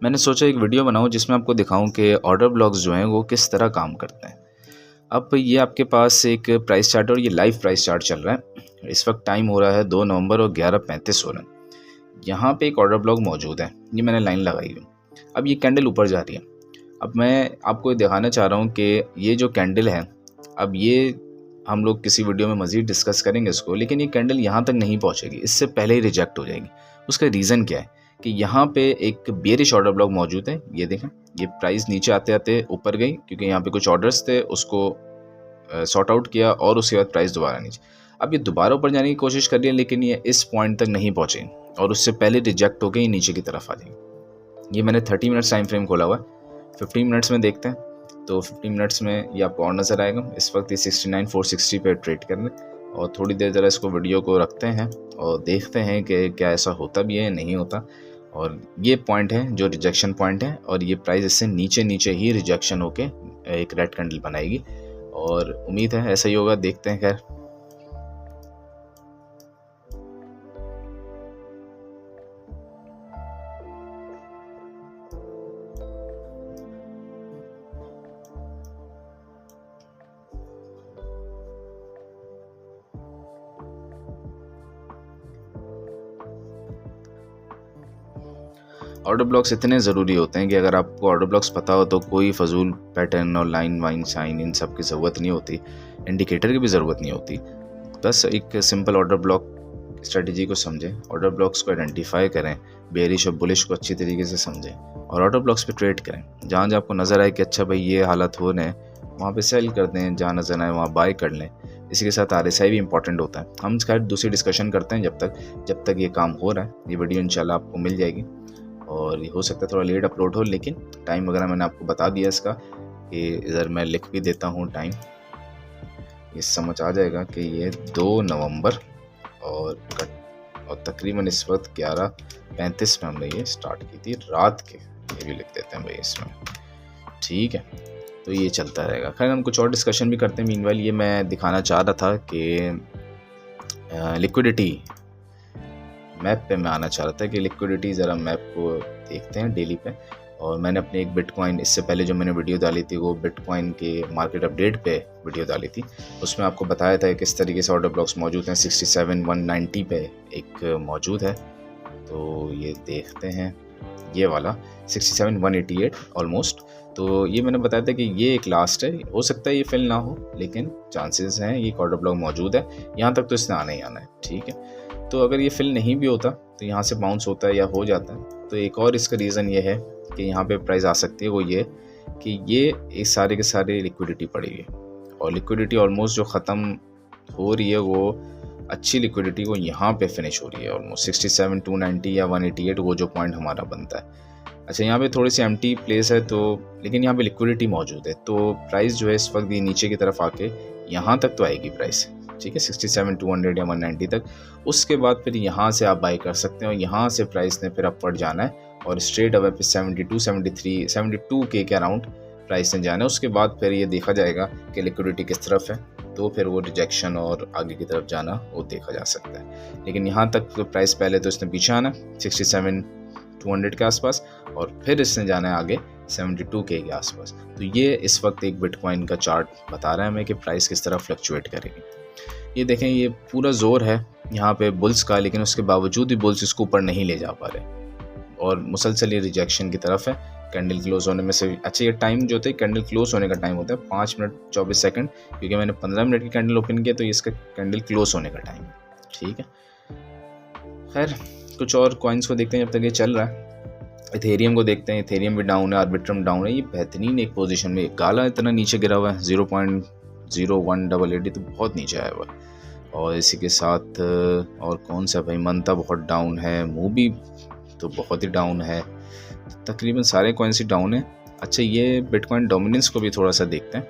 मैंने सोचा एक वीडियो बनाऊं जिसमें आपको दिखाऊं कि ऑर्डर ब्लॉक्स जो हैं वो किस तरह काम करते हैं। अब ये आपके पास एक प्राइस चार्ट और ये लाइव प्राइस चार्ट चल रहा है। इस वक्त टाइम हो रहा है 2 नवंबर और 11:35 हो रहा है। यहाँ पे एक ऑर्डर ब्लॉक मौजूद है, ये मैंने लाइन लगाई हुई। अब ये कैंडल ऊपर जा रही है। अब मैं आपको दिखाना चाह रहा हूँ कि ये जो कैंडल है, अब ये हम लोग किसी वीडियो में मज़ीद डिस्कस करेंगे इसको, लेकिन ये कैंडल यहाँ तक नहीं पहुँचेगी, इससे पहले ही रिजेक्ट हो जाएगी। उसका रीज़न क्या है कि यहाँ पे एक बेयरिश ऑर्डर ब्लॉक मौजूद है। ये देखें, ये प्राइस नीचे आते आते ऊपर गई क्योंकि यहाँ पे कुछ ऑर्डर्स थे, उसको सॉर्ट आउट किया और उसके बाद प्राइस दोबारा नीचे। अब ये दोबारा ऊपर जाने की कोशिश कर रही है, लेकिन ये इस पॉइंट तक नहीं पहुँचे और उससे पहले रिजेक्ट हो गई, नीचे की तरफ आ जाएगी। ये मैंने 30 मिनट्स टाइम फ्रेम खोला हुआ है। 15 मिनट्स में देखते हैं, तो 15 मिनट्स में ये आपको और नज़र आएगा। इस वक्त ये 69,460 पे ट्रेड कर रहे हैं और थोड़ी देर ज़रा इसको वीडियो को रखते हैं और देखते हैं कि क्या ऐसा होता भी है या नहीं होता। और ये पॉइंट है जो रिजेक्शन पॉइंट है, और ये प्राइस इससे नीचे नीचे ही रिजेक्शन होके एक रेड कैंडल बनाएगी और उम्मीद है ऐसा ही होगा। देखते हैं। खैर, ऑर्डर ब्लॉक्स इतने ज़रूरी होते हैं कि अगर आपको ऑर्डर ब्लॉक्स पता हो तो कोई फजूल पैटर्न और लाइन वाइन साइन इन सब की ज़रूरत नहीं होती, इंडिकेटर की भी ज़रूरत नहीं होती। बस एक सिंपल ऑर्डर ब्लॉक स्ट्रेटजी को समझें, ऑर्डर ब्लॉक्स को आइडेंटिफाई करें, बेयरिश और बुलिश को अच्छी तरीके से समझें और ऑर्डर ब्लॉक्स पे ट्रेड करें। जहाँ जहाँ आपको नज़र आए कि अच्छा भाई ये हालत हो रहे हैं, वहाँ पे सेल कर दें, जहाँ नज़र आए वहाँ बाय कर लें। इसी के साथ RSI भी इंपॉर्टेंट होता है। हम खैर दूसरी डिस्कशन करते हैं जब तक ये काम हो रहा है। ये वीडियो इंशाल्लाह आपको मिल जाएगी और ये हो सकता है थोड़ा लेट अपलोड हो, लेकिन टाइम वगैरह मैंने आपको बता दिया इसका, कि इधर मैं लिख भी देता हूँ टाइम, ये समझ आ जाएगा कि ये 2 नवंबर और तकरीबन इस वक्त 11:35 में हमने ये स्टार्ट की थी रात के। ये भी लिख देते हैं भाई इसमें, ठीक है। तो ये चलता रहेगा। खैर, हम कुछ और डिस्कशन भी करते हैं। मीनवाइल ये मैं दिखाना चाह रहा था कि लिक्विडिटी मैप पे मैं आना चाह रहा था कि लिक्विडिटी ज़रा मैप को देखते हैं डेली पे। और मैंने अपने एक बिटकॉइन, इससे पहले जो मैंने वीडियो डाली थी वो बिटकॉइन के मार्केट अपडेट पे वीडियो डाली थी, उसमें आपको बताया था किस तरीके से ऑर्डर ब्लॉक्स मौजूद हैं। 67,190 पे एक मौजूद है, तो ये देखते हैं, ये वाला 67,188 ऑलमोस्ट। तो ये मैंने बताया था कि ये एक लास्ट है, हो सकता है ये फिल ना हो, लेकिन चांसेस हैं, ये ऑर्डर ब्लॉक मौजूद है। यहाँ तक तो इसने आना ही आना है, ठीक है। तो अगर ये फिल नहीं भी होता तो यहाँ से बाउंस होता है या हो जाता है। तो एक और इसका रीज़न ये है कि यहाँ पे प्राइस आ सकती है, वो ये कि ये इस सारे के सारे लिक्विडिटी पड़ी है और लिक्विडिटी ऑलमोस्ट जो ख़त्म हो रही है, वो अच्छी लिक्विडिटी वो यहाँ पे फिनिश हो रही है ऑलमोस्ट 67,290 या 188, वो जो पॉइंट हमारा बनता है। अच्छा, यहाँ पे थोड़ी सी एम्प्टी प्लेस है, तो लेकिन यहाँ पे लिक्विडिटी मौजूद है, तो प्राइस जो है इस वक्त ये नीचे की तरफ आके यहाँ तक तो आएगी प्राइस, ठीक है, 67,200 या 190 तक। उसके बाद फिर यहाँ से आप बाई कर सकते हैं और यहाँ से प्राइस ने फिर अपवर्ड जाना है और स्ट्रेट अवे पे 72, 73, 72K के अराउंड प्राइस ने जाना है। उसके बाद फिर ये देखा जाएगा कि लिक्विडिटी किस तरफ है, तो फिर वो रिजेक्शन और आगे की तरफ जाना वो देखा जा सकता है। लेकिन यहाँ तक तो प्राइस पहले तो इसने पीछे आना है 67,200 के आसपास, और फिर इसने जाना है आगे 72K के आसपास। तो ये इस वक्त एक बिटकॉइन का चार्ट बता रहा है हमें कि प्राइस किस तरह फ्लक्चुएट करेगी। ये देखें, ये पूरा जोर है यहाँ पे बुल्स का, लेकिन उसके बावजूद भी बुल्स इसको ऊपर नहीं ले जा पा रहे और मुसलसल ये रिजेक्शन की तरफ है कैंडल क्लोज होने में से। अच्छा, ये टाइम जो होता है कैंडल क्लोज होने का टाइम होता है 5 मिनट 24 सेकंड, क्योंकि मैंने 15 मिनट की कैंडल ओपन किया, तो ये इसका कैंडल क्लोज होने का टाइम है, ठीक है। खैर, कुछ और कॉइन्स को देखते हैं जब तक ये चल रहा है। इथेरियम को देखते हैं, इथेरियम भी डाउन है, आर्बिट्रम डाउन है। ये बेहतरीन एक पोजीशन में, गाला इतना नीचे गिरा हुआ है 0.0188, तो बहुत नीचे आया हुआ है। और इसी के साथ और कौन सा भाई, मंता बहुत डाउन है, मूवी तो बहुत ही डाउन है, तकरीबन सारे कॉइन्स ही डाउन है। अच्छा, ये बिटकॉइन डोमिनेंस को भी थोड़ा सा देखते हैं।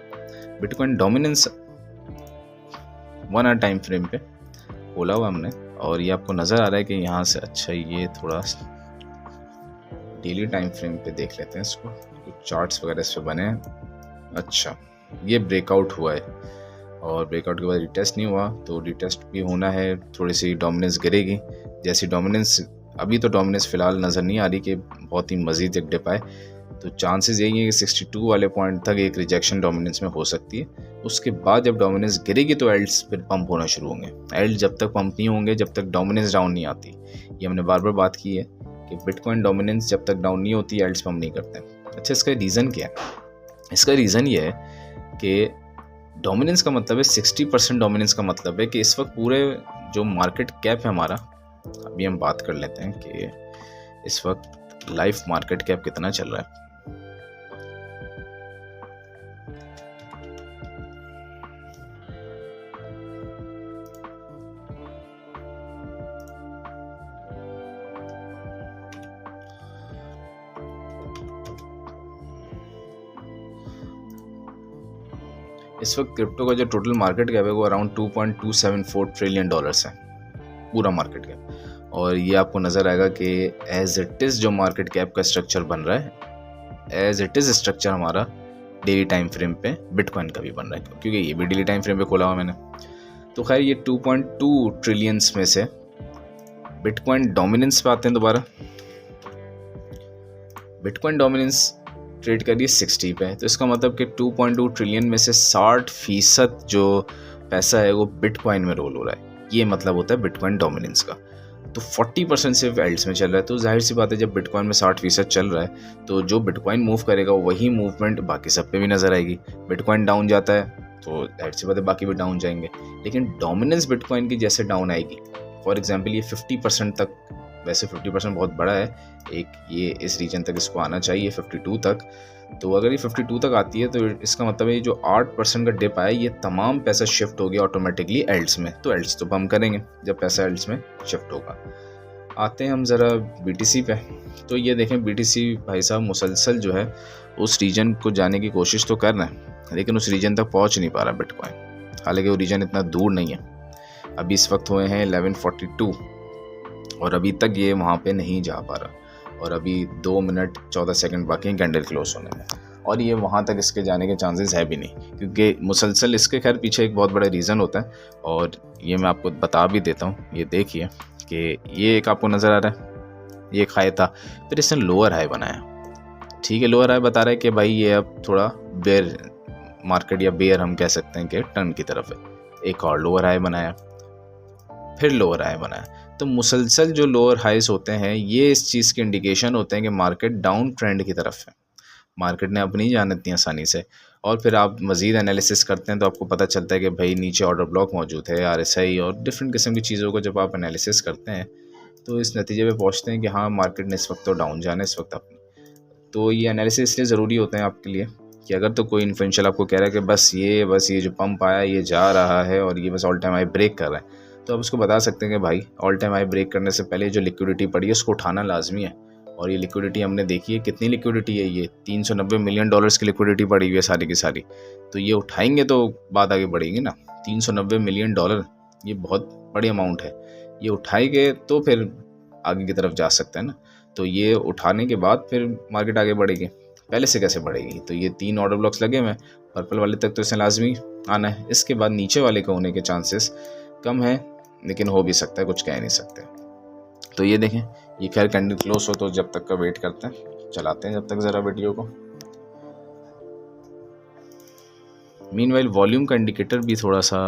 Bitcoin dominance 1 hour time frame पे खोला हुआ हमने और ये आपको नज़र आ रहा है कि यहाँ से, अच्छा ये थोड़ा डेली टाइम फ्रेम पे देख लेते हैं इसको, कुछ चार्ट्स वगैरह इस पर बने हैं। अच्छा, ये ब्रेकआउट हुआ है और ब्रेकआउट के बाद रिटेस्ट नहीं हुआ, तो रिटेस्ट भी होना है, थोड़ी सी डोमिनेंस गिरेगी। जैसी डोमिनेंस अभी तो डोमिनेंस फ़िलहाल नज़र नहीं आ रही कि बहुत ही मज़ीद एक डिप आए, तो चांसेस यही है कि 62 वाले पॉइंट तक एक रिजेक्शन डोमिनेंस में हो सकती है। उसके बाद जब डोमिनेंस गिरेगी तो एल्ट्स फिर पंप होना शुरू होंगे। एल्ट जब तक पंप नहीं होंगे जब तक डोमिनेंस डाउन नहीं आती। ये हमने बार बार बात की है कि बिटकॉइन डोमिनेंस जब तक डाउन नहीं होती एल्ट्स पंप नहीं करते। अच्छा, इसका रीज़न क्या है? इसका रीज़न ये है कि डोमिनेंस का मतलब है 60% डोमिनेंस का मतलब है कि इस वक्त पूरे जो मार्केट कैप है हमारा, अभी हम बात कर लेते हैं कि इस वक्त लाइव मार्केट कैप कितना चल रहा है। इस वक्त क्रिप्टो का जो टोटल मार्केट कैप है वो अराउंड 2.274 ट्रिलियन डॉलर्स है, पूरा मार्केट कैप। और ये आपको नज़र आएगा कि एज इट इज़ जो मार्केट कैप का स्ट्रक्चर बन रहा है, एज इट इज़ स्ट्रक्चर हमारा डेली टाइम फ्रेम पे बिटकॉइन का भी बन रहा है, क्योंकि ये भी डेली टाइम फ्रेम पे खोला हुआ मैंने। तो खैर ये 2.2 ट्रिलियंस में से बिटकॉइन डोमिनेंस पे आते हैं दोबारा। बिटकॉइन डोमिनेंस ट्रेड करिए 60 पे, तो इसका मतलब कि 2.2 ट्रिलियन में से 60% जो पैसा है वो बिटकॉइन में रोल हो रहा है। ये मतलब होता है बिटकॉइन डोमिनेंस का। तो 40% सिर्फ एल्ट्स में चल रहा है। तो जाहिर सी बात है जब बिटकॉइन में 60% चल रहा है तो जो बिटकॉइन मूव करेगा वही मूवमेंट बाकी सब पे भी नज़र आएगी। बिटकॉइन डाउन जाता है तो जाहिर सी बात है बाकी भी डाउन जाएंगे, लेकिन डोमिनेंस बिटकॉइन की जैसे डाउन आएगी, फॉर एग्जाम्पल ये 50% तक, वैसे 50% बहुत बड़ा है, एक ये इस रीजन तक इसको आना चाहिए 52 तक। तो अगर ये 52 तक आती है तो इसका मतलब है ये जो 8% का डिप आया ये तमाम पैसा शिफ्ट हो गया ऑटोमेटिकली एल्ट्स में। तो एल्ट्स तो पंप करेंगे जब पैसा एल्ट्स में शिफ्ट होगा। आते हैं हम ज़रा BTC पे। तो ये देखें BTC भाई साहब मुसलसल जो है उस रीजन को जाने की कोशिश तो कर रहे हैं, लेकिन उस रीजन तक पहुंच नहीं पा रहा बिटकॉइन। हालांकि वो रीजन इतना दूर नहीं है। अभी इस वक्त हुए हैं 1142 और अभी तक ये वहाँ पे नहीं जा पा रहा, और अभी 2 मिनट 14 सेकंड बाकी हैं कैंडल क्लोज होने में, और ये वहाँ तक इसके जाने के चांसेस है भी नहीं, क्योंकि मुसलसल इसके खैर पीछे एक बहुत बड़ा रीज़न होता है, और ये मैं आपको बता भी देता हूँ। ये देखिए कि ये एक आपको नज़र आ रहा है, ये एक हाई था, फिर इसने लोअर हाई बनाया। ठीक है, लोअर हाई बता रहा है कि भाई ये अब थोड़ा बेयर मार्केट या बेयर हम कह सकते हैं कि टर्न की तरफ है। एक और लोअर हाई बनाया, फिर लोअर हाई बनाया। तो मुसलसल जो लोअर हाइस होते हैं ये इस चीज़ के इंडिकेशन होते हैं कि मार्केट डाउन ट्रेंड की तरफ है, मार्केट ने अब नहीं जाना इतनी आसानी से। और फिर आप मज़ीद एनालिसिस करते हैं तो आपको पता चलता है कि भाई नीचे ऑर्डर ब्लॉक मौजूद है, RSI और डिफरेंट किस्म की चीज़ों को जब आप एनालिसिस करते हैं तो इस नतीजे पे पहुँचते हैं कि हाँ मार्केट ने इस वक्त तो डाउन जाना है इस वक्त अपनी। तो ये एनालिसिस इसलिए ज़रूरी होते हैं आपके लिए कि अगर तो कोई इन्फ्लुएंशियल आपको कह रहा है कि बस ये जो पंप आया ये जा रहा है और ये बस ऑल टाइम हाई ब्रेक कर रहा है, तो आप उसको बता सकते हैं कि भाई ऑल टाइम हाई ब्रेक करने से पहले जो लिक्विडिटी पड़ी है उसको उठाना लाजमी है। और ये लिक्विडिटी हमने देखी है, कितनी लिक्विडिटी है, ये 390 मिलियन डॉलर्स की लिक्विडिटी पड़ी हुई है सारी की सारी। तो ये उठाएंगे तो बात आगे बढ़ेगी ना। 390 मिलियन डॉलर ये बहुत बड़ी अमाउंट है, ये उठाएंगे तो फिर आगे की तरफ जा सकते हैं ना। तो ये उठाने के बाद फिर मार्केट आगे बढ़ेगी, पहले से कैसे बढ़ेगी? तो ये 3 ऑर्डर ब्लॉक्स लगे हुए हैं, पर्पल वाले तक तो इसने लाजमी आना है, इसके बाद नीचे वाले को होने के चांसेस कम है, लेकिन हो भी सकता है, कुछ कह नहीं सकते। तो ये देखें, ये खैर कैंडल क्लोज हो तो जब तक का वेट करते हैं, चलाते हैं जब तक ज़रा वीडियो को। मीनवाइल वॉल्यूम का इंडिकेटर भी थोड़ा सा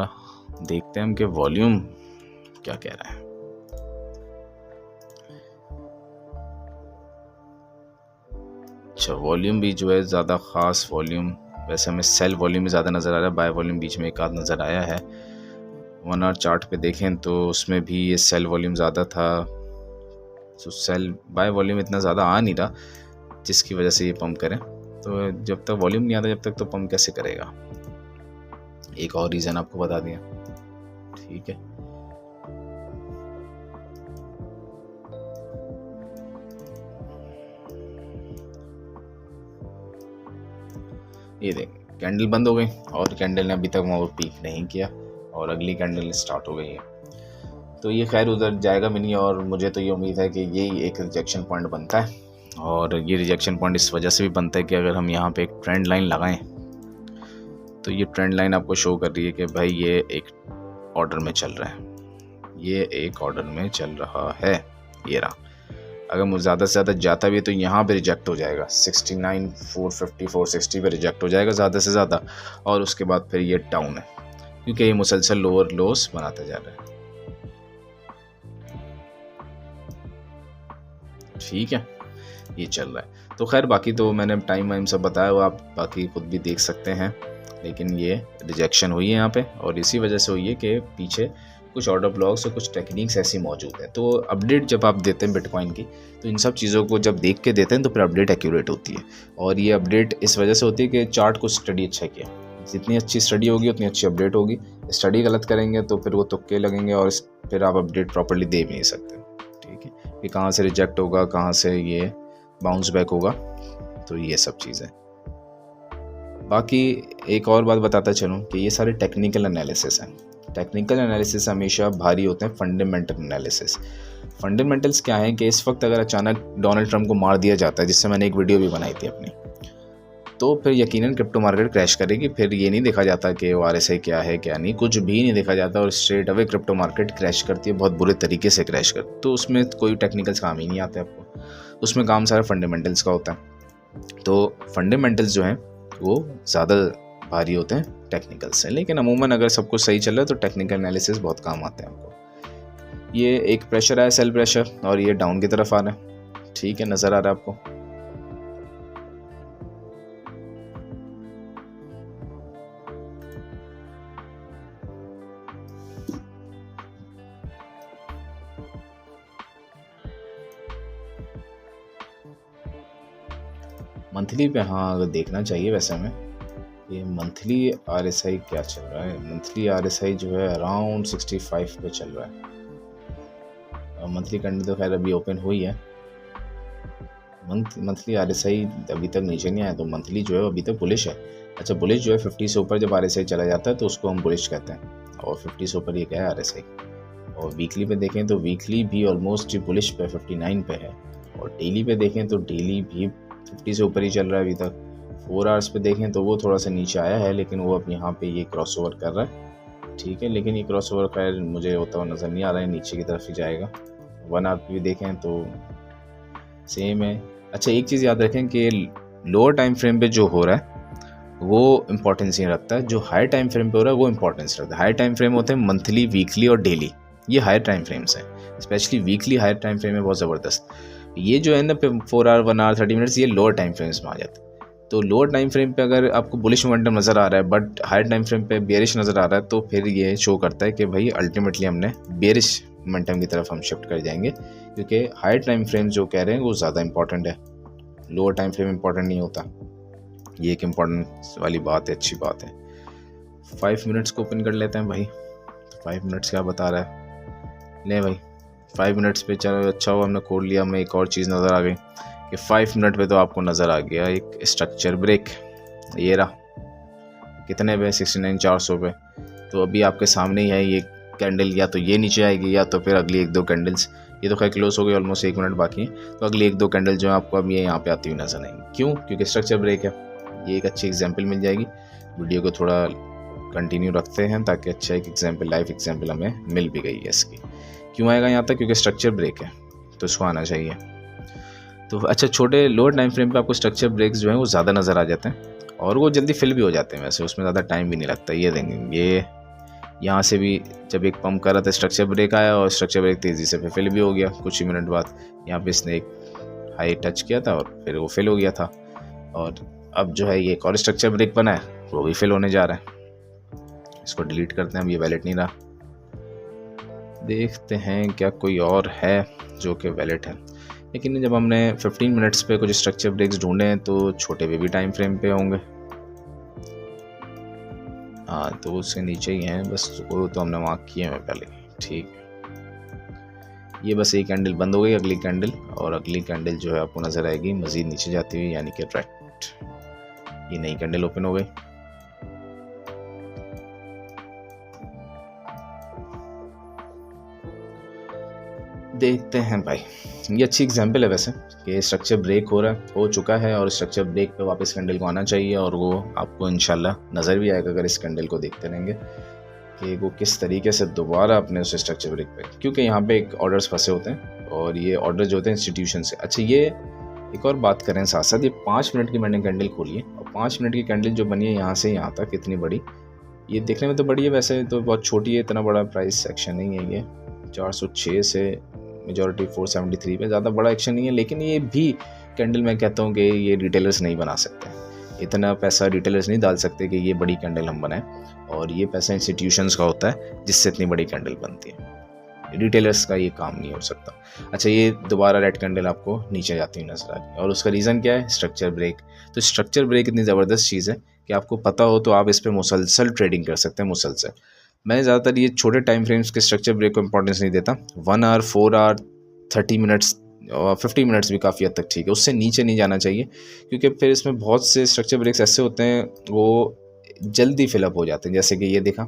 देखते हैं हम कि वॉल्यूम क्या कह रहा है। अच्छा, वॉल्यूम भी जो है ज़्यादा ख़ास वॉल्यूम, वैसे हमें सेल वॉल्यूम भी ज़्यादा नज़र आ रहा है, बाय वॉल्यूम बीच में एक आध नज़र आया है। 1 आवर चार्ट पे देखें तो उसमें भी ये सेल वॉल्यूम ज़्यादा था, तो सेल बाय वॉल्यूम इतना ज़्यादा आ नहीं रहा जिसकी वजह से ये पंप करें। तो जब तक वॉल्यूम नहीं आता जब तक तो पंप कैसे करेगा। एक और रीज़न आपको बता दिया, ठीक है। ये देख, कैंडल बंद हो गई और कैंडल ने अभी तक वहाँ पीक नहीं किया और अगली कैंडल स्टार्ट हो गई है। तो ये खैर उधर जाएगा भी नहीं, और मुझे तो ये उम्मीद है कि यही एक रिजेक्शन पॉइंट बनता है। और ये रिजेक्शन पॉइंट इस वजह से भी बनता है कि अगर हम यहाँ पे एक ट्रेंड लाइन लगाएं तो ये ट्रेंड लाइन आपको शो कर रही है कि भाई ये एक ऑर्डर में चल रहा है, ये एक ऑर्डर में चल रहा है, ये रहा। अगर मुझे ज़्यादा से ज़्यादा जाता भी है तो यहाँ पे रिजेक्ट हो जाएगा, 69 450 460 पे रिजेक्ट हो जाएगा ज़्यादा से ज़्यादा, और उसके बाद फिर ये डाउन है क्योंकि ये मुसलसल लोअर लोस बनाता जा रहा है। ठीक है, ये चल रहा है। तो खैर बाकी तो मैंने टाइम वाइम सब बताया हुआ, आप बाकी खुद भी देख सकते हैं। लेकिन ये रिजेक्शन हुई है यहाँ पे, और इसी वजह से हुई है कि पीछे कुछ ऑर्डर ब्लॉक्स और कुछ टेक्निक्स ऐसी मौजूद हैं। तो अपडेट जब आप देते हैं बिटकॉइन की, तो इन सब चीज़ों को जब देख के देते हैं तो फिर अपडेट एक्यूरेट होती है। और ये अपडेट इस वजह से होती है कि चार्ट को स्टडी अच्छा किया, जितनी अच्छी स्टडी होगी उतनी अच्छी अपडेट होगी। स्टडी गलत करेंगे तो फिर वो तुक्के लगेंगे और फिर आप अपडेट प्रॉपर्ली दे भी नहीं सकते। ठीक है, कि कहाँ से रिजेक्ट होगा, कहाँ से ये बाउंस बैक होगा, तो ये सब चीज़ें। बाकी एक और बात बताता चलूँ कि ये सारे टेक्निकल एनालिसिस हैं। टेक्निकल एनालिसिस हमेशा भारी होते हैं फंडामेंटल एनालिसिस। फंडामेंटल्स क्या है कि इस वक्त अगर अचानक डोनाल्ड ट्रंप को मार दिया जाता है, जिससे मैंने एक वीडियो भी बनाई थी अपनी, तो फिर यकीनन क्रिप्टो मार्केट क्रैश करेगी। फिर ये नहीं देखा जाता कि वो RSI क्या है क्या नहीं, कुछ भी नहीं देखा जाता, और straight away crypto market crash करती है, बहुत बुरे तरीके से क्रैश करती। तो उसमें कोई टेक्निकल्स काम ही नहीं आते आपको, उसमें काम सारा फंडामेंटल्स का होता है। तो फंडामेंटल्स जो हैं वो ज़्यादा भारी होते हैं टेक्निकल से, लेकिन अमूमन अगर सब कुछ सही चल रहा है तो टेक्निकल एनालिसिस बहुत काम आते हैं आपको। ये एक प्रेशर है, सेल प्रेशर, और ये डाउन की तरफ आ रहा है। ठीक है, नज़र आ रहा है आपको। मंथली पे हाँ अगर देखना चाहिए वैसे हमें, ये मंथली RSI क्या चल रहा है। मंथली RSI जो है अराउंड 65 पे चल रहा है। और मंथली कैंडल तो खैर अभी ओपन हुई है। मंथली RSI अभी तक नीचे नहीं आया, तो मंथली जो है अभी तक बुलिश है। अच्छा, बुलिश जो है 50 से ऊपर जब RSI चला जाता है तो उसको हम बुलिश कहते हैं, और 50 से ऊपर ये क्या है RSI। और वीकली पे देखें तो वीकली भी ऑलमोस्ट बुलिश पे 59 पे है, और डेली पे देखें तो डेली भी 50 से ऊपर ही चल रहा है अभी तक। 4 आवर्स पे देखें तो वो थोड़ा सा नीचे आया है, लेकिन वो अब यहाँ पे ये क्रॉसओवर कर रहा है। ठीक है, लेकिन ये क्रॉसओवर खैर मुझे होता हुआ नज़र नहीं आ रहा है, नीचे की तरफ ही जाएगा। 1 आवर पे भी देखें तो सेम है। अच्छा, एक चीज़ याद रखें कि लोअर टाइम फ्रेम पे जो हो रहा है वो इम्पोर्टेंस नहीं रखता है, जो हाई टाइम फ्रेम पे हो रहा है वो इम्पोर्टेंस रखता है। हाई टाइम फ्रेम होते हैं मंथली, वीकली और डेली, ये हायर टाइम फ्रेम्स हैं। Specially weekly higher time frame है बहुत ज़बरदस्त। ये जो है ना 4 आवर 1 आवर 30 मिनट्स, ये लोअर टाइम फ्रेम्स में आ जाते हैं। तो लोअर टाइम फ्रेम पे अगर आपको बुलिश मोमेंटम नज़र आ रहा है बट हायर टाइम फ्रेम पे बेरिश नज़र आ रहा है, तो फिर ये शो करता है कि भाई अल्टीमेटली हमने बेरिश मोमेंटम की तरफ हम शिफ्ट कर जाएंगे, क्योंकि हायर टाइम फ्रेम जो कह रहे हैं वो ज़्यादा इंपॉर्टेंट है, लोअर टाइम फ्रेम इंपॉर्टेंट नहीं होता। ये एक इम्पॉर्टेंट वाली बात है, अच्छी बात है। 5 मिनट्स को ओपन कर लेते हैं भाई। 5 मिनट्स क्या बता रहा है, ले भाई 5 मिनट्स पे चलो, अच्छा हुआ हमने खोल लिया। हमें एक और चीज़ नज़र आ गई कि 5 मिनट पे तो आपको नज़र आ गया एक स्ट्रक्चर ब्रेक। ये रहा कितने पे, 69,400 पे। तो अभी आपके सामने ही है ये कैंडल, या तो ये नीचे आएगी या तो फिर अगली 1-2 कैंडल्स, ये तो खैर क्लोज हो गई, ऑलमोस्ट 1 मिनट बाकी है, तो अगली 1-2 कैंडल जो है आपको अब ये यहाँ पे आती हुई नजर आएंगी। क्यों? क्योंकि स्ट्रक्चर ब्रेक है। ये एक अच्छी एग्जाम्पल मिल जाएगी। वीडियो को थोड़ा कंटिन्यू रखते हैं ताकि अच्छा एक एग्जाम्पल, लाइव एग्जाम्पल हमें मिल भी गई है इसकी। क्यों आएगा यहाँ तक? क्योंकि स्ट्रक्चर ब्रेक है, तो इसको आना चाहिए। तो अच्छा, छोटे लोअर टाइम फ्रेम पे आपको स्ट्रक्चर ब्रेक्स जो हैं वो ज़्यादा नज़र आ जाते हैं, और वो जल्दी फिल भी हो जाते हैं, वैसे उसमें ज़्यादा टाइम भी नहीं लगता। ये देंगे, ये यहाँ से भी जब एक पंप कर रहा था स्ट्रक्चर ब्रेक आया, और स्ट्रक्चर ब्रेक तेज़ी से फिल भी हो गया कुछ ही मिनट बाद। यहाँ पे इसने एक हाई टच किया था और फिर वो फिल हो गया था, और अब जो है ये एक और स्ट्रक्चर ब्रेक बना है, वो भी फिल होने जा रहा है। इसको डिलीट करते हैं, अब ये वैलिड नहीं रहा। देखते हैं क्या कोई और है जो कि वैलिड है। लेकिन जब हमने 15 मिनट्स पे कुछ स्ट्रक्चर ब्रेक्स ढूंढे हैं तो छोटे पे भी टाइम फ्रेम पे होंगे। हाँ, तो उससे नीचे ही हैं बस, वो तो हमने मार्क किए हैं पहले। ठीक, ये बस एक कैंडल बंद हो गई, अगली कैंडल, और अगली कैंडल जो है आपको नज़र आएगी मज़ीद नीचे जाती हुई, यानी कि राइट। ये नई कैंडल ओपन हो गई। देखते हैं भाई, ये अच्छी एग्जांपल है वैसे कि स्ट्रक्चर ब्रेक हो चुका है, और स्ट्रक्चर ब्रेक पे वापस कैंडल को आना चाहिए, और वो आपको इंशाल्लाह नज़र भी आएगा अगर इस कैंडल को देखते रहेंगे कि वो किस तरीके से दोबारा अपने उस स्ट्रक्चर ब्रेक पे, क्योंकि यहाँ पे एक ऑर्डर्स फंसे होते हैं और ये ऑर्डर जो होते हैं इंस्टीट्यूशन से। अच्छा, ये एक और बात करें साथ साथ, ये 5 मिनट की मैंने कैंडल खोली है और 5 मिनट की कैंडल जो बनी है यहाँ से यहाँ तक इतनी बड़ी, ये देखने में तो बड़ी है, वैसे तो बहुत छोटी है, इतना बड़ा प्राइस एक्शन नहीं है ये। 406 से मेजॉरिटी 473 पे, ज़्यादा बड़ा एक्शन नहीं है, लेकिन ये भी कैंडल मैं कहता हूँ कि ये रिटेलर्स नहीं बना सकते, इतना पैसा रिटेलर्स नहीं डाल सकते कि ये बड़ी कैंडल हम बनाएं, और ये पैसा इंस्टीट्यूशंस का होता है जिससे इतनी बड़ी कैंडल बनती है, रिटेलर्स का ये काम नहीं हो सकता। अच्छा, ये दोबारा रेड कैंडल आपको नीचे जाती हुई नजर आ रही है, और उसका रीज़न क्या है? Structure break. तो स्ट्रक्चर ब्रेक इतनी ज़बरदस्त चीज़ है कि आपको पता हो तो आप इस पर मुसलसल ट्रेडिंग कर सकते हैं, मुसलसल। मैं ज़्यादातर ये छोटे टाइम फ्रेम्स के स्ट्रक्चर ब्रेक को इंपॉर्टेंस नहीं देता, 1 आवर, 4 आवर, 30 मिनट्स और 50 मिनट्स भी काफ़ी हद तक ठीक है, उससे नीचे नहीं जाना चाहिए, क्योंकि फिर इसमें बहुत से स्ट्रक्चर ब्रेक्स ऐसे होते हैं वो जल्दी फिलअप हो जाते हैं। जैसे कि ये देखा,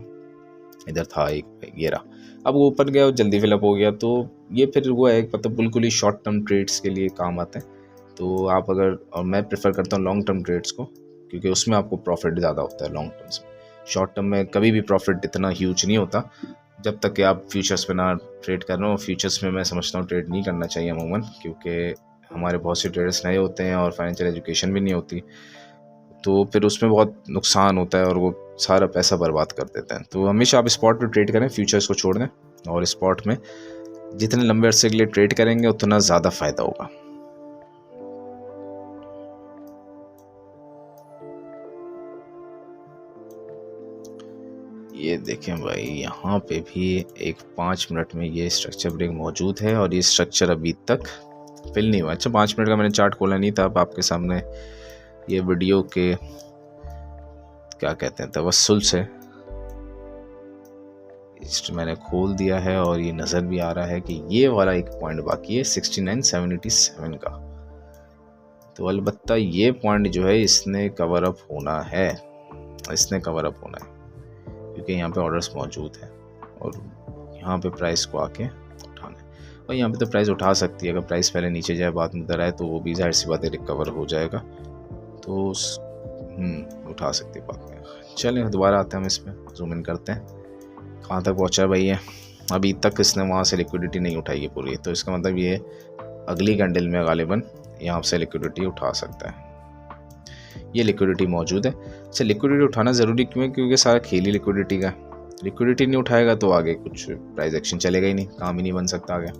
इधर था एक, ये रहा, अब वो ऊपर गया और जल्दी फिलअप हो गया, तो ये फिर वो है मतलब बिल्कुल ही शॉर्ट टर्म ट्रेड्स के लिए काम आते हैं। तो आप अगर, और मैं प्रेफर करता हूँ लॉन्ग टर्म ट्रेड्स को, क्योंकि उसमें आपको प्रॉफिट ज़्यादा होता है लॉन्ग टर्म्स में। शॉर्ट टर्म में कभी भी प्रॉफिट इतना ह्यूज नहीं होता जब तक कि आप फ्यूचर्स पे ना ट्रेड कर रहे हो। फ्यूचर्स में मैं समझता हूँ ट्रेड नहीं करना चाहिए अमूमन, क्योंकि हमारे बहुत से ट्रेडर्स नए होते हैं और फाइनेंशियल एजुकेशन भी नहीं होती, तो फिर उसमें बहुत नुकसान होता है और वो सारा पैसा बर्बाद कर देते हैं। तो हमेशा आप स्पॉट पे ट्रेड करें, फ्यूचर्स को छोड़ दें, और स्पॉट में जितने लंबे अरसे के लिए ट्रेड करेंगे उतना ज़्यादा फ़ायदा होगा। ये देखें भाई, यहाँ पे भी एक 5 मिनट में ये स्ट्रक्चर ब्रेक मौजूद है, और ये स्ट्रक्चर अभी तक फिल नहीं हुआ। अच्छा, 5 मिनट का मैंने चार्ट खोला नहीं था, अब आपके सामने ये वीडियो के क्या कहते हैं तवस्सुल से मैंने खोल दिया है, और ये नज़र भी आ रहा है कि ये वाला एक पॉइंट बाकी है 69,787 का। तो अलबत्ता ये पॉइंट जो है इसने कवर अप होना है, इसने कवर अप होना है, क्योंकि यहाँ पे ऑर्डर्स मौजूद हैं और यहाँ पे प्राइस को आके उठाना है। और यहाँ पे तो प्राइस उठा सकती है, अगर प्राइस पहले नीचे जाए बाद में उधर आए तो वो भी जाहिर सी बात है रिकवर हो जाएगा, तो उठा सकती है बाद में। चलें दोबारा आते हैं हम इसमें, जूम इन करते हैं कहाँ तक पहुँचा है भाई ये। अभी तक इसने वहाँ से लिक्विडिटी नहीं उठाई है पूरी, तो इसका मतलब ये अगली कैंडल में गालिबन यहाँ से लिक्विडिटी उठा सकता है। ये लिक्विडिटी मौजूद है। अच्छा, लिक्विडिटी उठाना ज़रूरी क्यों है? क्योंकि सारा खेल ही लिक्विडिटी का। लिक्विडिटी नहीं उठाएगा तो आगे कुछ प्राइस एक्शन चलेगा ही नहीं, काम ही नहीं बन सकता आगे।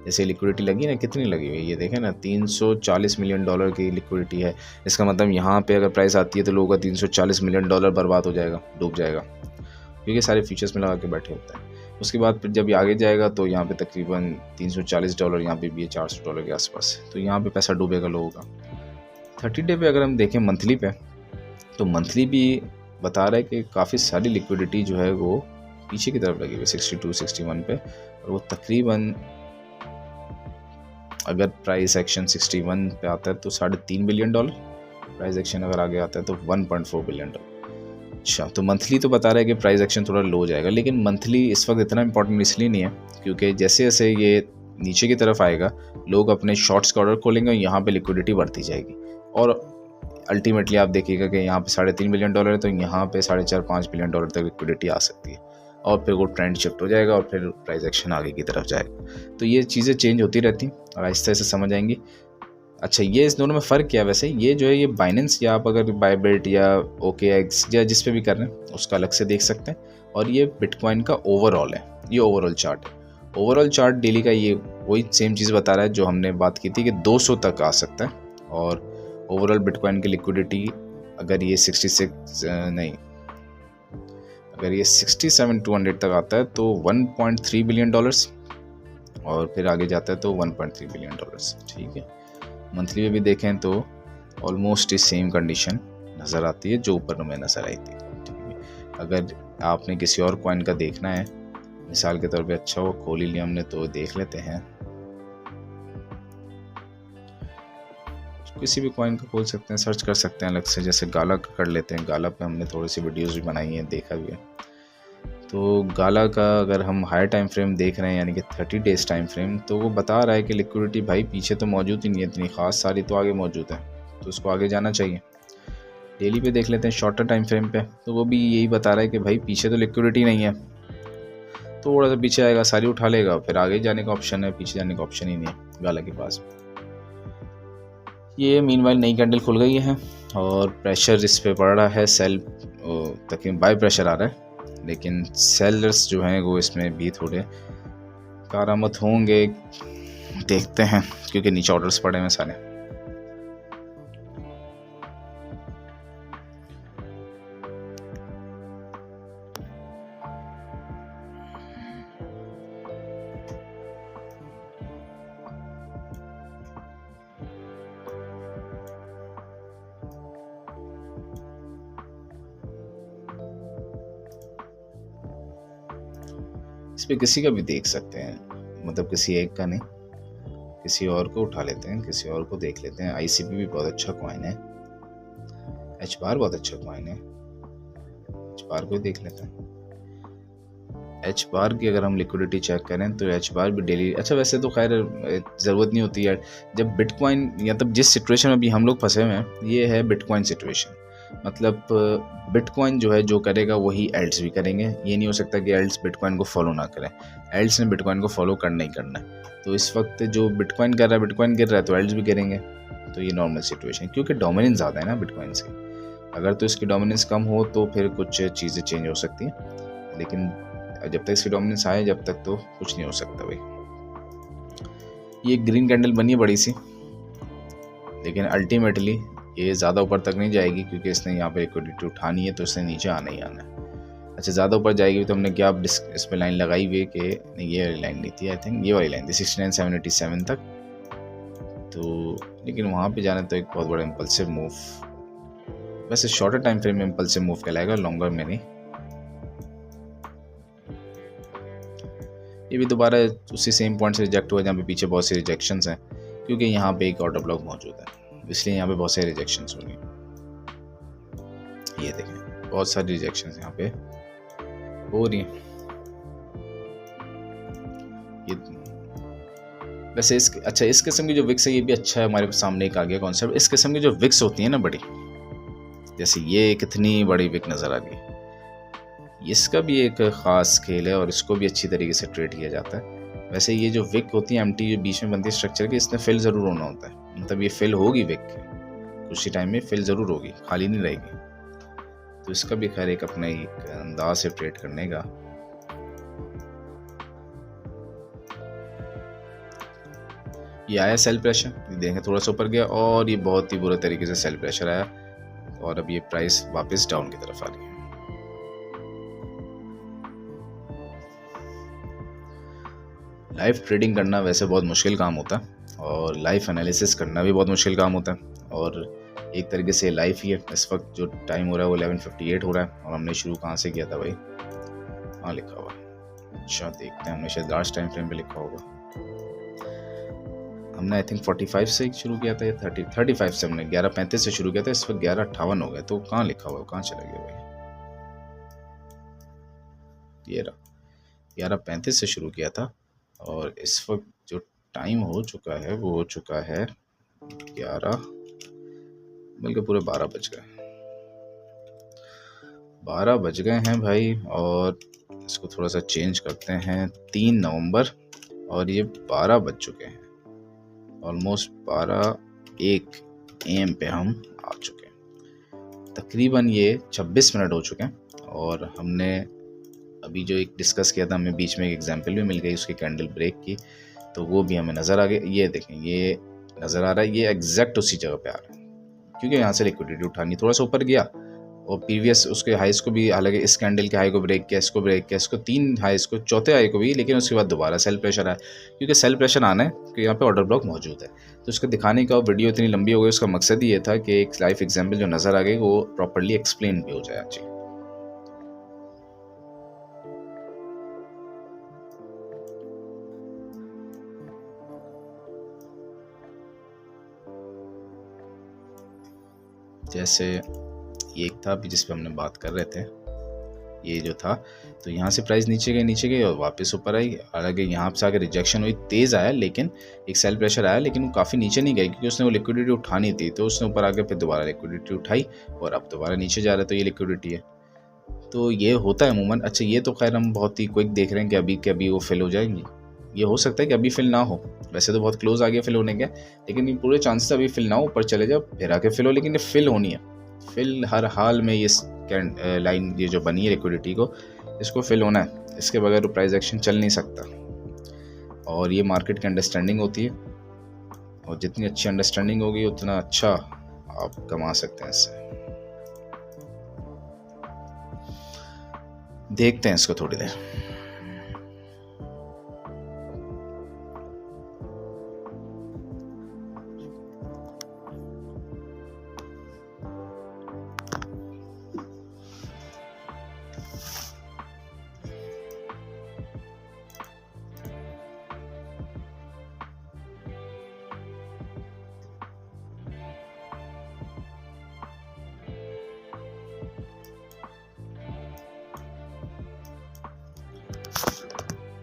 जैसे लिक्विडिटी लगी ना, कितनी लगी हुई है ये देखें ना, 340 मिलियन डॉलर की लिक्विडिटी है। इसका मतलब यहाँ पे अगर प्राइस आती है तो लोगों का 340 मिलियन डॉलर बर्बाद हो जाएगा, डूब जाएगा, क्योंकि सारे फीचर्स में लगा के बैठे होते हैं। उसके बाद फिर जब ये आगे जाएगा तो यहाँ पे तकरीबन 340 डॉलर, यहाँ पे भी है 400 डॉलर के आसपास, तो यहाँ पे पैसा डूबेगा लोगों का। 30 डे पे अगर हम देखें मंथली पे, तो मंथली भी बता रहा है कि काफ़ी सारी लिक्विडिटी जो है वो पीछे की तरफ लगी हुई 62, 61 पे, और वो तकरीबन अगर प्राइस एक्शन 61 पे आता है तो 3.5 बिलियन डॉलर, प्राइस एक्शन अगर आगे आता है तो 1.4 बिलियन डॉलर। अच्छा, तो मंथली तो बता रहा है कि प्राइस एक्शन थोड़ा लो जाएगा, लेकिन मंथली इस वक्त इतना इंपॉर्टेंट इसलिए नहीं है क्योंकि जैसे जैसे ये नीचे की तरफ आएगा लोग अपने शॉर्ट्स का ऑर्डर खोलेंगे और यहाँ पे लिक्विडिटी बढ़ती जाएगी, और अल्टीमेटली आप देखिएगा कि यहाँ पे 3.5 बिलियन डॉलर है तो यहाँ पे 4.5-5 बिलियन डॉलर तक लिक्विडिटी आ सकती है, और फिर वो ट्रेंड शिफ्ट हो जाएगा और फिर प्राइस एक्शन आगे की तरफ जाएगा। तो ये चीज़ें चेंज होती रहती और आहिस्ता आहिस्ता समझ आएंगी। अच्छा, ये इस दोनों में फ़र्क क्या है? वैसे ये जो है ये बाइनेंस या आप अगर बायबिट या OKX या जिस पे भी कर रहे हैं उसका अलग से देख सकते हैं, और ये बिटकॉइन का ओवरऑल है, ये ओवरऑल चार्ट है। ओवरऑल चार्ट डेली का ये वही सेम चीज़ बता रहा है जो हमने बात की थी कि 200 तक आ सकता है, और ओवरऑल बिटकॉइन की लिक्विडिटी अगर ये 67,200 तक आता है तो 1.3 बिलियन डॉलर्स, और फिर आगे जाता है तो 1.3 बिलियन डॉलर्स। ठीक है, मंथली में भी देखें तो ऑलमोस्ट इस सेम कंडीशन नज़र आती है जो ऊपर में नज़र आई थी। ठीक है, अगर आपने किसी और कॉइन का देखना है, मिसाल के तौर पे अच्छा वो खोल ही लिया हमने तो देख लेते हैं, किसी भी कॉइन का खोल सकते हैं, सर्च कर सकते हैं अलग से, जैसे गाला का कर लेते हैं। गाला पे हमने थोड़ी सी वीडियोस भी बनाई हैं, देखा भी है। तो गाला का अगर हम हायर टाइम फ्रेम देख रहे हैं यानी कि 30 डेज टाइम फ्रेम, तो वो बता रहा है कि लिक्विडिटी भाई पीछे तो मौजूद ही नहीं है इतनी ख़ास, सारी तो आगे मौजूद है, तो उसको आगे जाना चाहिए। डेली पे देख लेते हैं शॉर्टर टाइम फ्रेम पे, तो वो भी यही बता रहा है कि भाई पीछे तो लिक्विडिटी नहीं है, थोड़ा सा पीछे आएगा, सारी उठा लेगा, फिर आगे जाने का ऑप्शन है, पीछे जाने का ऑप्शन ही नहीं है गाला के पास। ये मीनवाइल नई कैंडल खुल गई है और प्रेशर इस पे पड़ रहा है, सेल तक बाय प्रेशर आ रहा है, लेकिन सेलर्स जो हैं वो इसमें भी थोड़े कारामद होंगे, देखते हैं, क्योंकि नीचे ऑर्डर्स पड़े हैं सारे। इस पे किसी का भी देख सकते हैं, मतलब किसी एक का नहीं, किसी और को उठा लेते हैं, किसी और को देख लेते हैं। ICP भी बहुत अच्छा कॉइन है, एच बार बहुत अच्छा कॉइन है, एच बार को देख लेते हैं। एच बार की अगर हम लिक्विडिटी चेक करें तो एच बार भी डेली अच्छा, वैसे तो खैर ज़रूरत नहीं होती यार, जब बिटकॉइन या तब जिस सिचुएशन में अभी हम लोग फंसे हुए हैं, ये है बिटकॉइन सिचुएशन। मतलब बिटकॉइन जो है जो करेगा वही एल्ट्स भी करेंगे, ये नहीं हो सकता कि एल्ट्स बिटकॉइन को फॉलो ना करें, एल्ट्स ने बिटकॉइन को फॉलो करना ही करना है। तो इस वक्त जो बिटकॉइन कर रहा है, बिटकॉइन गिर रहा है तो एल्ट्स भी करेंगे, तो ये नॉर्मल सिचुएशन है, क्योंकि डोमिनेंस ज़्यादा है ना बिटकॉइन से। अगर तो इसकी डोमिनेंस कम हो तो फिर कुछ चीज़ें चेंज हो सकती हैं, लेकिन जब तक इसकी डोमिनेंस आए जब तक तो कुछ नहीं हो सकता भाई। ये ग्रीन कैंडल बनी है बड़ी सी, लेकिन अल्टीमेटली ये ज़्यादा ऊपर तक नहीं जाएगी, क्योंकि इसने यहाँ पे लिक्विडिटी उठानी है, तो इसने नीचे आना ही आना है। अच्छा, ज़्यादा ऊपर जाएगी तो हमने क्या इस पर लाइन लगाई हुई है कि नहीं, ये वाली लाइन नहीं थी, आई थिंक ये वाली लाइन थी 69,787 तक, तो लेकिन वहाँ पे जाना तो एक बहुत बड़ा इम्पल्सिव मूव, वैसे शॉर्टर टाइम फ्रेम में इम्पल्सिव मूव कहलाएगा, लॉन्गर में नहीं। ये भी दोबारा उसी सेम पॉइंट से रिजेक्ट हुआ जहाँ पे पीछे बहुत से रिजेक्शंस हैं, क्योंकि यहाँ पे एक ऑर्डर ब्लॉक मौजूद है, इसलिए यहाँ पे बहुत सारे रिजेक्शंस हो रही हैं। ये देखें, बहुत सारी रिजेक्शंस यहाँ पे हो रही हैं। ये वैसे इस किस्म की जो विक्स है ये भी अच्छा है, हमारे सामने एक आ गया कॉन्सेप्ट। इस किस्म की जो विक्स होती है ना बड़ी, जैसे ये कितनी बड़ी विक नज़र आ रही है, इसका भी एक ख़ास खेल है और इसको भी अच्छी तरीके से ट्रेड किया जाता है। वैसे ये जो विक होती है एम्प्टी जो बीच में बनती है स्ट्रक्चर की, इसमें फिल ज़रूर होना होता है, मतलब ये फिल होगी विक कुछ ही टाइम में, फिल ज़रूर होगी, खाली नहीं रहेगी। तो इसका भी खैर एक अपना एक अंदाज से ट्रेड करने का। ये आया सेल प्रेशर, देखें थोड़ा सा ऊपर गया और ये बहुत ही बुरे तरीके से सेल प्रेशर आया, और अब ये प्राइस वापस डाउन की तरफ आ रही है। लाइव ट्रेडिंग करना वैसे बहुत मुश्किल काम होता है, और लाइव एनालिसिस करना भी बहुत मुश्किल काम होता है, और एक तरीके से लाइफ ही है। इस वक्त जो टाइम हो रहा है वो 11:58 हो रहा है, और हमने शुरू कहाँ से किया था भाई, हाँ लिखा हुआ, अच्छा देखते हैं, हमने शायद लास्ट टाइम फ्रेम पे लिखा होगा, हमने आई थिंक 45 से शुरू किया था, या 35 से, हमने 11:35 से शुरू किया था, इस वक्त 11:58 हो गया, तो कहाँ लिखा हुआ, कहाँ चला गया भाई, ये रहा 11:35 से शुरू किया था, और इस वक्त जो टाइम हो चुका है वो हो चुका है 11, बल्कि पूरे 12 बज गए, 12 बज गए हैं भाई। और इसको थोड़ा सा चेंज करते हैं, 3 नवंबर, और ये 12 बज चुके हैं, ऑलमोस्ट 12:01 AM पे हम आ चुके हैं, तकरीबन ये 26 मिनट हो चुके हैं। और हमने अभी जो एक डिस्कस किया था, हमें बीच में एक एग्जांपल भी मिल गई उसकी कैंडल ब्रेक की, तो वो भी हमें नज़र आ गया। ये देखें, ये नज़र आ रहा है, ये एग्जैक्ट उसी जगह पे आ रहा है, क्योंकि यहाँ से लिक्विडिटी उठानी, थोड़ा सा ऊपर गया और प्रीवियस उसके हाइस को भी, हालांकि इस कैंडल के हाई को ब्रेक किया, इसको ब्रेक किया, इसको 3 हाइस को, चौथे हाई को भी, लेकिन उसके बाद दोबारा सेल प्रेशर आया, क्योंकि सेल प्रेशर आना है कि यहाँ पे ऑर्डर ब्लॉक मौजूद है। तो उसको दिखाने का वीडियो इतनी लंबी हो गई, उसका मकसद ये था कि एक लाइव एग्जाम्पल जो नज़र आ गई वो प्रॉपरली एक्सप्लेन भी हो जाए। जी, जैसे ये एक था अभी जिस पे हमने बात कर रहे थे, ये जो था, तो यहाँ से प्राइस नीचे गई और वापस ऊपर आई, हालांकि यहाँ से आगे रिजेक्शन हुई, तेज़ आया, लेकिन एक सेल प्रेशर आया, लेकिन वो काफ़ी नीचे नहीं गई, क्योंकि उसने वो लिक्विडिटी उठानी थी, तो उसने ऊपर आके फिर दोबारा लिक्विडिटी उठाई और अब दोबारा नीचे जा रहा है, तो ये लिक्विडिटी है। तो ये होता है अमूमन। अच्छा, ये तो खैर हम बहुत ही क्विक देख रहे हैं कि अभी के अभी वो फिल हो जाएंगी। ये हो सकता है कि अभी फिल ना हो, वैसे तो बहुत क्लोज आ गया फिल होने के, लेकिन ये पूरे चांसेस अभी फिल ना हो, ऊपर चले जाओ फिर आके फिल हो, लेकिन ये फिल होनी है। फिल हर हाल में ये लाइन ये जो बनी है लिक्विडिटी को, इसको फिल होना है, इसके बगैर प्राइस एक्शन चल नहीं सकता। और ये मार्केट की अंडरस्टैंडिंग होती है, और जितनी अच्छी अंडरस्टैंडिंग होगी उतना अच्छा आप कमा सकते हैं इससे। देखते हैं इसको थोड़ी देर।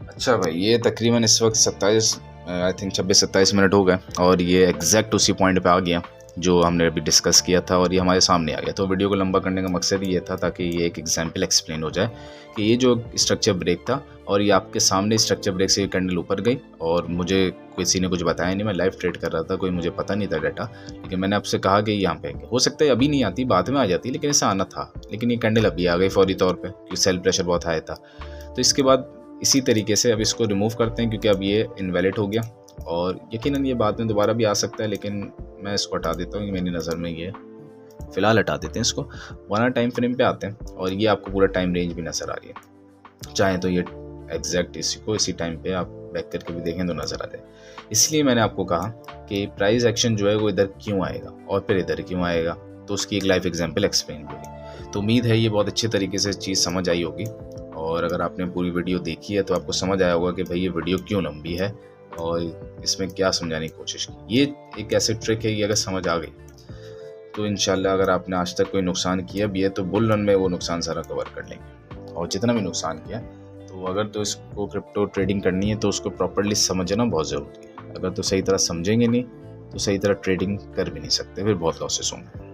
अच्छा भाई, ये तकरीबन इस वक्त 26-27 मिनट हो गए, और ये एग्जैक्ट उसी पॉइंट पे आ गया जो हमने अभी डिस्कस किया था, और ये हमारे सामने आ गया। तो वीडियो को लंबा करने का मकसद ये था ताकि ये एक एग्जांपल एक्सप्लेन हो जाए कि ये जो स्ट्रक्चर ब्रेक था, और ये आपके सामने स्ट्रक्चर ब्रेक से ये कैंडल ऊपर गई, और मुझे किसी ने कुछ बताया नहीं, मैं लाइव ट्रेड कर रहा था, कोई मुझे पता नहीं था डाटा, लेकिन मैंने आपसे कहा कि यहाँ पे हो सकता है अभी नहीं आती, बाद में आ जाती, लेकिन ऐसा आना था, लेकिन ये कैंडल अभी आ गई फौरी तौर पर, क्योंकि सेल प्रेशर बहुत हाई था। तो इसके बाद इसी तरीके से अब इसको रिमूव करते हैं, क्योंकि अब ये इनवैलिड हो गया, और यकीनन ये बाद में दोबारा भी आ सकता है, लेकिन मैं इसको हटा देता हूँ, मेरी नज़र में ये फ़िलहाल हटा देते हैं इसको। 1 आवर टाइम फ्रेम पे आते हैं, और ये आपको पूरा टाइम रेंज भी नज़र आ रही है। चाहे तो ये एग्जैक्ट इसी टाइम पे आप बैक करके भी देखें तो नज़र आ जाए। इसलिए मैंने आपको कहा कि प्राइस एक्शन जो है वो इधर क्यों आएगा और फिर इधर क्यों आएगा, तो उसकी एक लाइव एग्जाम्पल एक्सप्लेन होगी। तो उम्मीद है ये बहुत अच्छे तरीके से चीज़ समझ आई होगी, और अगर आपने पूरी वीडियो देखी है तो आपको समझ आया होगा कि भाई ये वीडियो क्यों लंबी है और इसमें क्या समझाने की कोशिश की। ये एक ऐसे ट्रिक है कि अगर समझ आ गई तो इंशाल्लाह अगर आपने आज तक कोई नुकसान किया भी है तो बुल रन में वो नुकसान सारा कवर कर लेंगे, और जितना भी नुकसान किया तो अगर तो इसको क्रिप्टो ट्रेडिंग करनी है तो उसको प्रॉपर्ली समझना बहुत ज़रूरी है। अगर तो सही तरह समझेंगे नहीं तो सही तरह ट्रेडिंग कर भी नहीं सकते, फिर बहुत लॉसेस होंगे।